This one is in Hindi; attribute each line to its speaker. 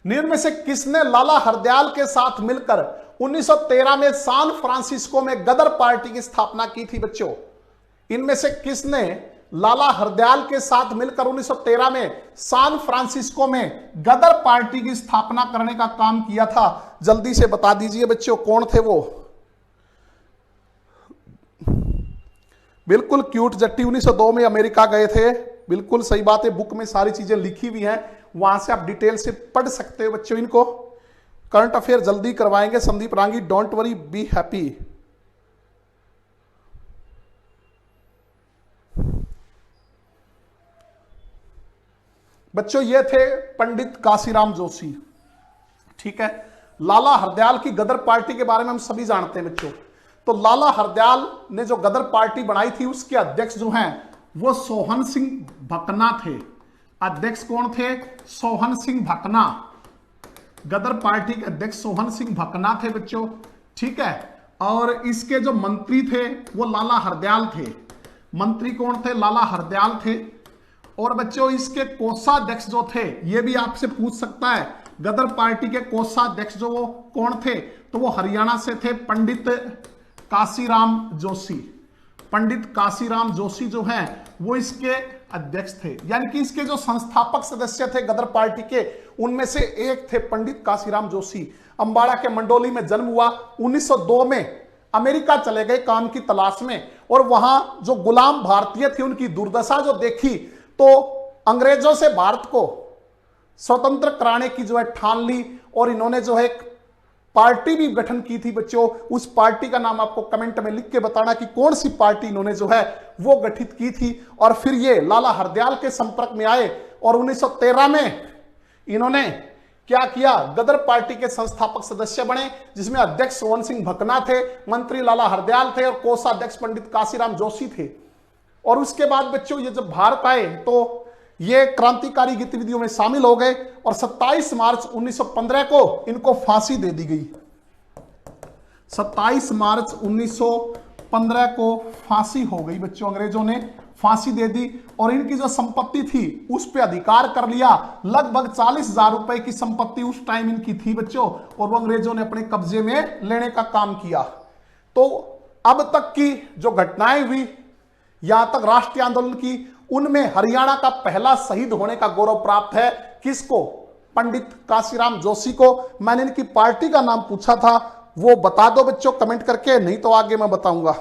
Speaker 1: निम्न में से किसने लाला हरदयाल के साथ मिलकर 1913 में सैन फ्रांसिस्को में गदर पार्टी की स्थापना की थी बच्चों? इनमें से किसने लाला हरदयाल के साथ मिलकर 1913 में सैन फ्रांसिस्को में गदर पार्टी की स्थापना करने का काम किया था? जल्दी से बता दीजिए बच्चों, कौन थे वो? बिल्कुल क्यूट जट्टी 1902 में अमेरिका गए थे। बिल्कुल सही बात है, बुक में सारी चीजें लिखी हुई हैं, वहां से आप डिटेल से पढ़ सकते हो बच्चों। इनको करंट अफेयर जल्दी करवाएंगे Sandeep Rangi, don't worry, be happy. बच्चों ये थे पंडित काशीराम जोशी, ठीक है। लाला हरदयाल की गदर पार्टी के बारे में हम सभी जानते हैं बच्चों। तो लाला हरदयाल ने जो गदर पार्टी बनाई थी उसके अध्यक्ष जो हैं वो सोहन सिंह भकना थे। अध्यक्ष कौन थे? सोहन सिंह भकना। गदर पार्टी के अध्यक्ष सोहन सिंह भकना थे बच्चों, ठीक है। और इसके जो मंत्री थे वो लाला हरदयाल थे। मंत्री कौन थे? लाला हरदयाल थे। और बच्चों इसके कोषाध्यक्ष जो थे, ये भी आपसे पूछ सकता है, गदर पार्टी के कोषाध्यक्ष जो वो कौन थे? तो वो हरियाणा से थे, पंडित काशीराम जोशी। पंडित काशीराम जोशी जो हैं वो इसके अध्यक्ष थे, यानी कि इसके जो संस्थापक सदस्य थे गदर पार्टी के, उनमें से एक थे पंडित काशीराम जोशी। अंबाड़ा के मंडोली में जन्म हुआ। 1902 में अमेरिका चले गए काम की तलाश में, और वहां जो गुलाम भारतीय थे उनकी दुर्दशा जो देखी तो अंग्रेजों से भारत को स्वतंत्र कराने की जो है ठान ली, और इन्होंने जो है पार्टी भी गठन की थी बच्चों। उस पार्टी का नाम आपको कमेंट में लिख के बताना कि कौन सी पार्टी इन्होंने जो है वो गठित की थी। और फिर ये लाला हरदयाल के संपर्क में आए और 1913 में इन्होंने क्या किया? गदर पार्टी के संस्थापक सदस्य बने, जिसमें अध्यक्ष सोहन सिंह भकना थे, मंत्री लाला हरदयाल थे और कोषाध्यक्ष पंडित काशीराम जोशी थे। और उसके बाद बच्चों ये जब भारत आए तो ये क्रांतिकारी गतिविधियों में शामिल हो गए, और 27 मार्च 1915 को इनको फांसी दे दी गई। 27 मार्च 1915 को फांसी हो गई बच्चों, अंग्रेजों ने फांसी दे दी। और इनकी जो संपत्ति थी उस पर अधिकार कर लिया। लगभग 40,000 रुपए की संपत्ति उस टाइम इनकी थी बच्चों, और वो अंग्रेजों ने अपने कब्जे में लेने का काम किया। तो अब तक की जो घटनाएं हुई यहां तक राष्ट्रीय आंदोलन की, उनमें हरियाणा का पहला शहीद होने का गौरव प्राप्त है किसको? पंडित काशीराम जोशी को। मैंने इनकी पार्टी का नाम पूछा था, वो बता दो बच्चों कमेंट करके, नहीं तो आगे मैं बताऊंगा।